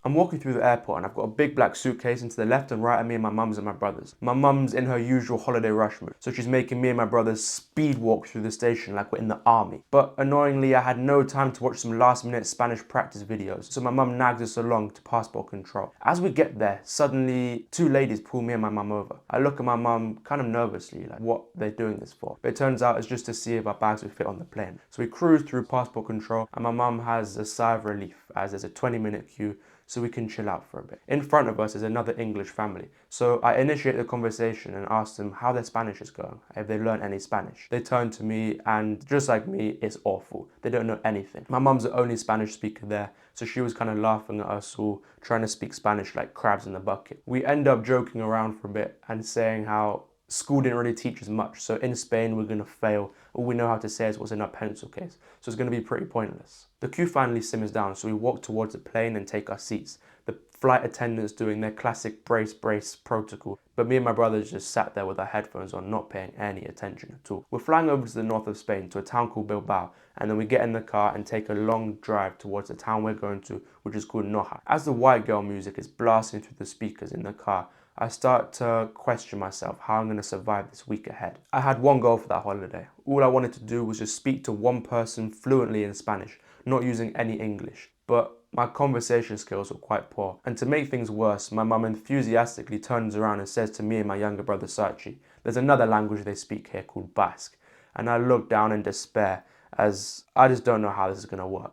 I'm walking through the airport and I've got a big black suitcase, and to the left and right of me and my mum's and my brother's. My mum's in her usual holiday rush mood, so she's making me and my brothers speed walk through the station like we're in the army. But annoyingly, I had no time to watch some last minute Spanish practice videos, so my mum nags us along to passport control. As we get there, suddenly two ladies pull me and my mum over. I look at my mum kind of nervously, like what they're doing this for. But it turns out it's just to see if our bags would fit on the plane. So we cruise through passport control and my mum has a sigh of relief as there's a 20-minute queue so we can chill out for a bit. In front of us is another English family. So I initiate the conversation and ask them how their Spanish is going, if they learned any Spanish. They turn to me and just like me, it's awful. They don't know anything. My mum's the only Spanish speaker there, so she was kind of laughing at us all, trying to speak Spanish like crabs in the bucket. We end up joking around for a bit and saying how school didn't really teach us much, so in Spain we're going to fail. All we know how to say is what's in our pencil case, so it's going to be pretty pointless. The queue finally simmers down, so we walk towards the plane and take our seats. The flight attendants doing their classic brace protocol, but me and my brothers just sat there with our headphones on, not paying any attention at all. We're flying over to the north of Spain to a town called Bilbao, and then we get in the car and take a long drive towards the town we're going to, which is called Noja. As the white girl music is blasting through the speakers in the car, I start to question myself how I'm going to survive this week ahead. I had one goal for that holiday. All I wanted to do was just speak to one person fluently in Spanish, not using any English. But my conversation skills were quite poor. And to make things worse, my mum enthusiastically turns around and says to me and my younger brother Sachi, there's another language they speak here called Basque. And I look down in despair as I just don't know how this is going to work.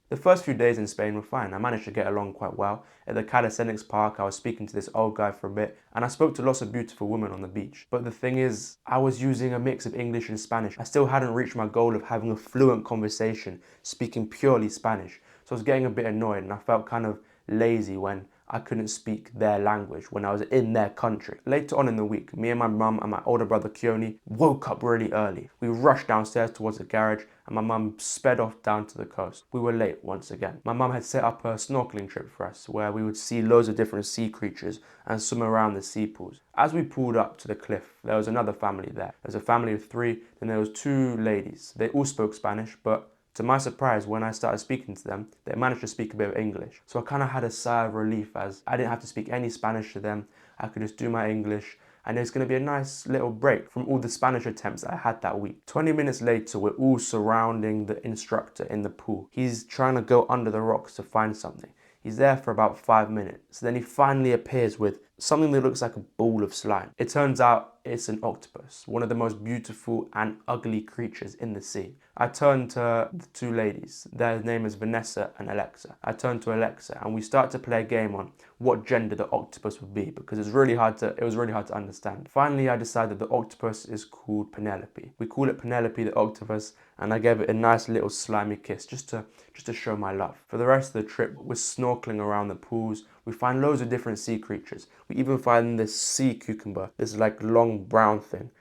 The first few days in Spain were fine. I managed to get along quite well. At the calisthenics park, I was speaking to this old guy for a bit, and I spoke to lots of beautiful women on the beach. But the thing is, I was using a mix of English and Spanish. I still hadn't reached my goal of having a fluent conversation, speaking purely Spanish. So I was getting a bit annoyed, and I felt kind of lazy when I couldn't speak their language when I was in their country. Later on in the week, me and my mum and my older brother Keone woke up really early. We rushed downstairs towards the garage and my mum sped off down to the coast. We were late once again. My mum had set up a snorkeling trip for us where we would see loads of different sea creatures and swim around the sea pools. As we pulled up to the cliff, there was another family there. There was a family of three, then there was two ladies. They all spoke Spanish, but to my surprise, when I started speaking to them, they managed to speak a bit of English. So I kind of had a sigh of relief as I didn't have to speak any Spanish to them. I could just do my English, and it's going to be a nice little break from all the Spanish attempts that I had that week. 20 minutes later, we're all surrounding the instructor in the pool. He's trying to go under the rocks to find something. He's there for about 5 minutes. Then he finally appears with something that looks like a ball of slime. It turns out it's an octopus, one of the most beautiful and ugly creatures in the sea. I turned to the two ladies. Their name is Vanessa and Alexa. I turned to Alexa and we start to play a game on what gender the octopus would be because it was really hard to understand. Finally, I decided the octopus is called Penelope. We call it Penelope the octopus, and I gave it a nice little slimy kiss just to show my love. For the rest of the trip, we're snorkeling around the pools. We find loads of different sea creatures. We even find this sea cucumber, this like long brown thing.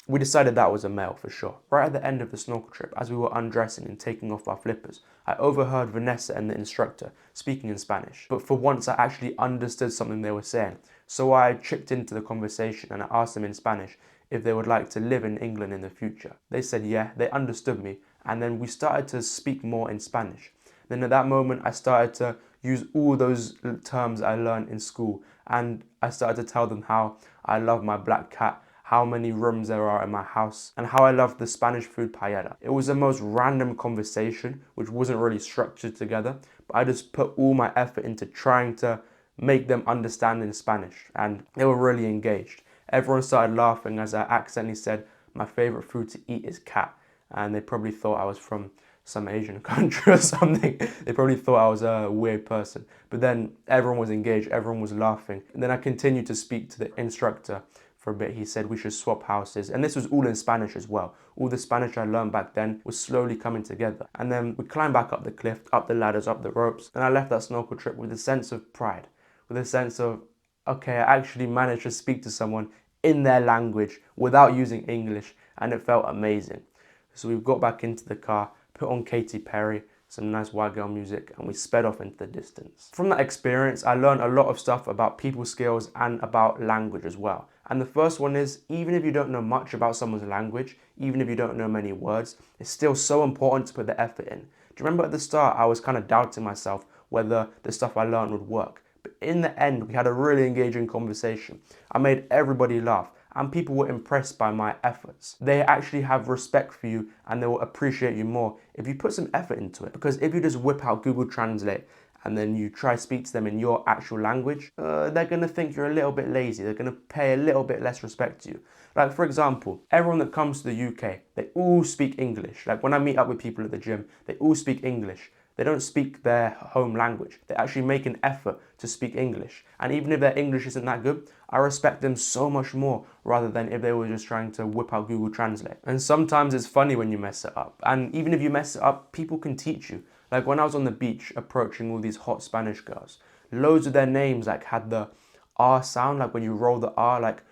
We decided that was a male for sure. Right at the end of the snorkel trip, as we were undressing and taking off our flippers, I overheard Vanessa and the instructor speaking in Spanish. But for once, I actually understood something they were saying. So I chipped into the conversation and I asked them in Spanish if they would like to live in England in the future. They said yeah, they understood me, and then we started to speak more in Spanish. Then at that moment, I started to use all those terms I learned in school, and I started to tell them how I love my black cat, how many rooms there are in my house, and how I love the Spanish food paella. It was the most random conversation, which wasn't really structured together, but I just put all my effort into trying to make them understand in Spanish, and they were really engaged. Everyone started laughing as I accidentally said my favorite food to eat is cat, and they probably thought I was from some Asian country or something. They probably thought I was a weird person. But then everyone was engaged, everyone was laughing. And then I continued to speak to the instructor for a bit. He said we should swap houses. And this was all in Spanish as well. All the Spanish I learned back then was slowly coming together. And then we climbed back up the cliff, up the ladders, up the ropes. And I left that snorkel trip with a sense of pride, with a sense of, okay, I actually managed to speak to someone in their language without using English, and it felt amazing. So we got back into the car, put on Katy Perry, some nice white girl music, and we sped off into the distance. From that experience, I learned a lot of stuff about people skills and about language as well. And the first one is, even if you don't know much about someone's language, even if you don't know many words, it's still so important to put the effort in. Do you remember at the start, I was kind of doubting myself, whether the stuff I learned would work. But in the end, we had a really engaging conversation. I made everybody laugh, and people were impressed by my efforts. They actually have respect for you, and they will appreciate you more if you put some effort into it. Because if you just whip out Google Translate and then you try to speak to them in your actual language, they're gonna think you're a little bit lazy. They're gonna pay a little bit less respect to you. Like, for example, everyone that comes to the UK, they all speak English. Like, when I meet up with people at the gym, they all speak English. They don't speak their home language. They actually make an effort to speak English. And even if their English isn't that good, I respect them so much more rather than if they were just trying to whip out Google Translate. And sometimes it's funny when you mess it up. And even if you mess it up, people can teach you. Like, when I was on the beach approaching all these hot Spanish girls, loads of their names like had the R sound, like when you roll the R, like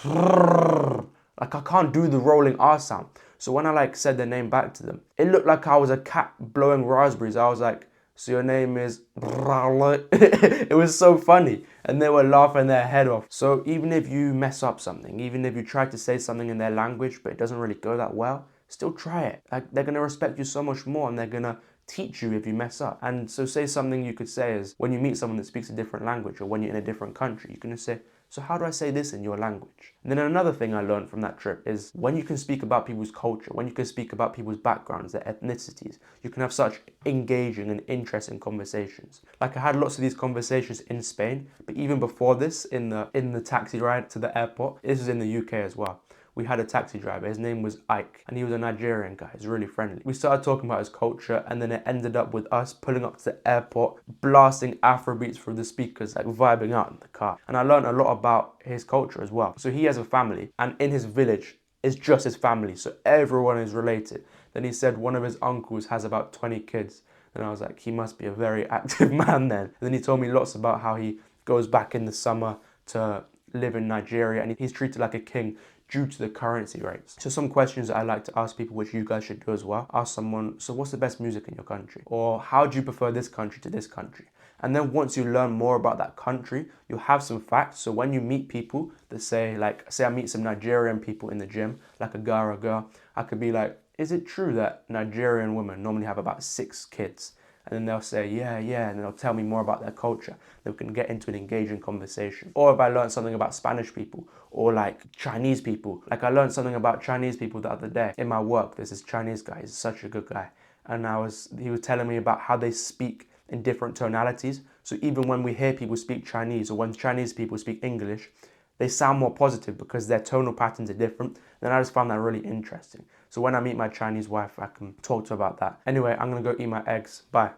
I can't do the rolling R sound. So when I like said their name back to them, it looked like I was a cat blowing raspberries. I was like, so your name is... It was so funny. And they were laughing their head off. So even if you mess up something, even if you try to say something in their language, but it doesn't really go that well, still try it. Like, they're gonna respect you so much more, and they're gonna teach you if you mess up. And so say something you could say is, when you meet someone that speaks a different language, or when you're in a different country, you can just say, so how do I say this in your language? And then another thing I learned from that trip is when you can speak about people's culture, when you can speak about people's backgrounds, their ethnicities, you can have such engaging and interesting conversations. Like, I had lots of these conversations in Spain, but even before this, in the taxi ride to the airport, this was in the UK as well. We had a taxi driver, his name was Ike, and he was a Nigerian guy, he's really friendly. We started talking about his culture, and then it ended up with us pulling up to the airport, blasting Afrobeats through the speakers, like vibing out in the car. And I learned a lot about his culture as well. So he has a family, and in his village, it's just his family, so everyone is related. Then he said one of his uncles has about 20 kids. And I was like, he must be a very active man then. And then he told me lots about how he goes back in the summer to live in Nigeria, and he's treated like a king due to the currency rates. So some questions that I like to ask people, which you guys should do as well. Ask someone, so what's the best music in your country? Or how do you prefer this country to this country? And then once you learn more about that country, you'll have some facts. So when you meet people that say, like, say I meet some Nigerian people in the gym, like a guy or a girl, I could be like, is it true that Nigerian women normally have about 6 kids? And then they'll say, yeah, and then they'll tell me more about their culture. Then we can get into an engaging conversation. Or if I learned something about Spanish people, or like Chinese people. Like, I learned something about Chinese people the other day. In my work, there's this Chinese guy, he's such a good guy. And he was telling me about how they speak in different tonalities. So even when we hear people speak Chinese, or when Chinese people speak English, they sound more positive because their tonal patterns are different. And I just found that really interesting. So when I meet my Chinese wife, I can talk to her about that. Anyway, I'm gonna go eat my eggs. Bye.